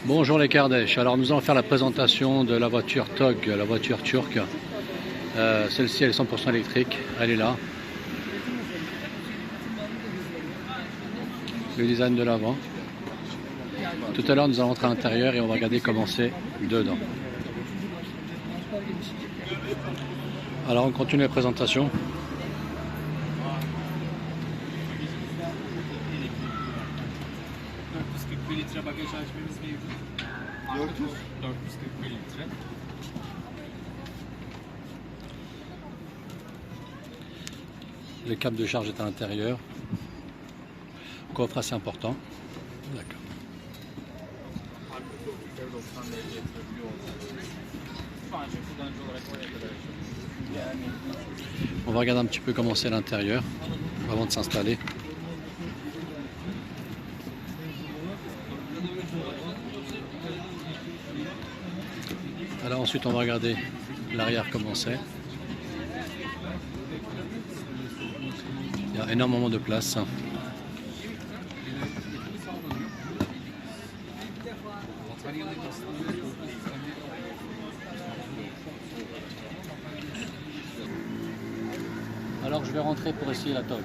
Bonjour les Kardesh, alors nous allons faire la présentation de la voiture TOG, la voiture turque. Celle-ci elle est 100% électrique, elle est là. Le design de l'avant. Tout à l'heure nous allons rentrer à l'intérieur et on va regarder comment c'est dedans. Alors on continue la présentation. Bagaj hacmimiz mevcut. 441 litre. Le câble de charge est à l'intérieur. Coffre assez important. D'accord. On va regarder un petit peu comment c'est à l'intérieur avant de s'installer. Alors ensuite on va regarder l'arrière comment c'est. Il y a énormément de place. Alors je vais rentrer pour essayer la TOG.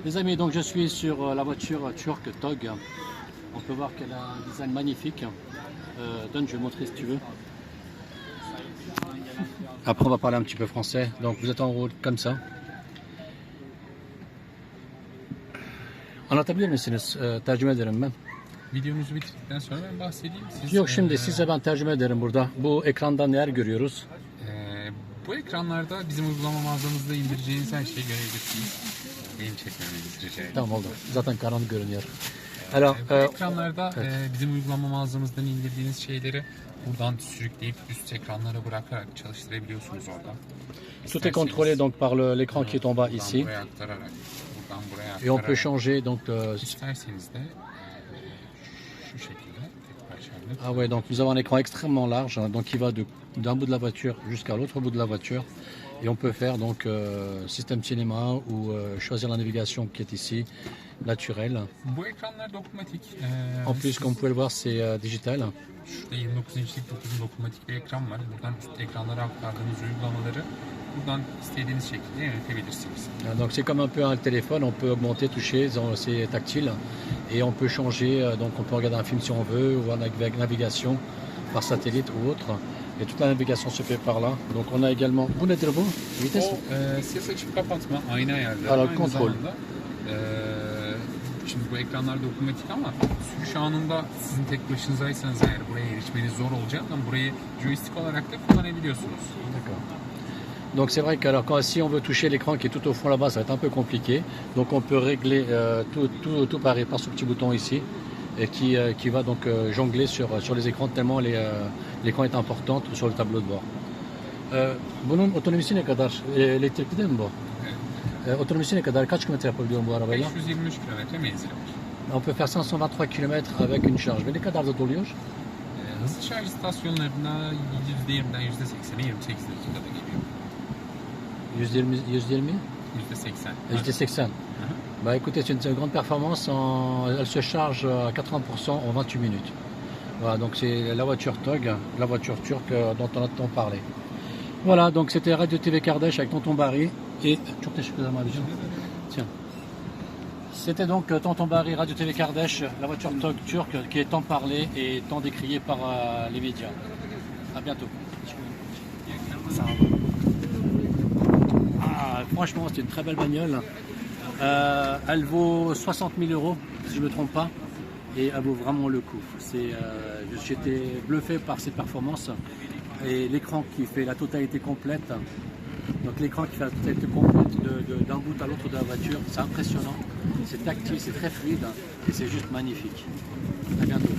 Les amis, donc je suis sur la voiture turque TOG. On peut voir qu'elle a un design magnifique. Donne, je vais montrer si tu veux. Après on va parler un petit peu français. Donc vous êtes en route comme ça. Anlatabilir misiniz? Tercüme ederim ben. Videomuzu bitirdikten sonra ben bahsedeyim. Yok şimdi size ben tercüme ederim burada. Bu ekranda neler görüyoruz? Bu ekranlarda bizim uygulama mağazamızda indireceğiniz her şeyi görebilirsiniz. Benim çekmemenizi rica ederim. Tamam oldu. Zaten karanlık görünüyor. Alors, Bu ekranlarda bizim uygulama mağazamızdan indirdiğiniz şeyleri buradan sürükleyip üst ekranlara bırakarak çalıştırabiliyorsunuz orada. Tout est contrôlé donc par l'écran qui est en bas ici. Buraya aktararak, buradan buraya Et on peut aktararak. changer donc İsterseniz de şu şekilde tek parçayla. ah ouais, donc nous avons un écran extrêmement large, hein, donc qui va d'un bout de la voiture jusqu'à l'autre bout de la voiture. Et on peut faire donc système cinéma ou choisir la navigation qui est ici, naturelle. Bu ekranlar dokunmatik. En plus, comme vous pouvez le voir, c'est digital. Şurada 29 inçlik dokunmatik bir ekran var. Buradan üst ekranlara aktardığınız uygulamaları buradan istediğiniz şekilde yönetebilirsiniz. Donc c'est comme un peu un téléphone, on peut augmenter, toucher, c'est tactile. Et on peut changer, donc on peut regarder un film si on veut, ou avec navigation par satellite ou autre. Et toute la navigation se fait par là. Donc on a également... Bu nedir bu? Vites? O ses açıp kapatma, ayna ayarları. Alors, Aynı kontrol. zamanda, şimdi bu ekranlar dokunmatik ama sürüş anında sizin tek başınızaysanız eğer buraya erişmeniz zor olacağından burayı joystick olarak da kullanabiliyorsunuz. D'accord. Donc c'est vrai que alors, si on veut toucher l'écran qui est tout au fond là-bas, ça va être un peu compliqué. Donc on peut régler tout pareil par ce petit bouton ici et qui va donc jongler sur les écrans tellement l'écran est important sur le tableau de bord. Bunun otonomisi ne kadar? Elektrikli değil mi bu? Evet. Otonomisi ne kadar? Kaç kilometre yapabiliyorum bu arabayla? 523 kilometre menzili var. On peut faire 523 km avec une charge. Ve ne kadar da doluyor? Hızlı şarj istasyonlarına %20'den %80'e 28 dakikada geliyor. 120 %80. %80. Bah écoutez, c'est une grande performance. Elle se charge à 80% en 28 minutes. Voilà, donc c'est la voiture TOG, la voiture turque dont on a tant parlé. Voilà, donc c'était Radio TV Kardesh avec Tonton Barry et... Tiens. C'était donc Tonton Barry, Radio TV Kardesh, la voiture TOG turque qui est tant parlée et tant décriée par les médias. À bientôt. Ah, franchement, c'est une très belle bagnole. Elle vaut 60 000 €, si je ne me trompe pas, et elle vaut vraiment le coup. J'étais bluffé par ses performances et l'écran qui fait la totalité complète. Donc l'écran qui fait la totalité complète d'un bout à l'autre de la voiture, c'est impressionnant, c'est tactile, c'est très fluide et c'est juste magnifique. À bientôt.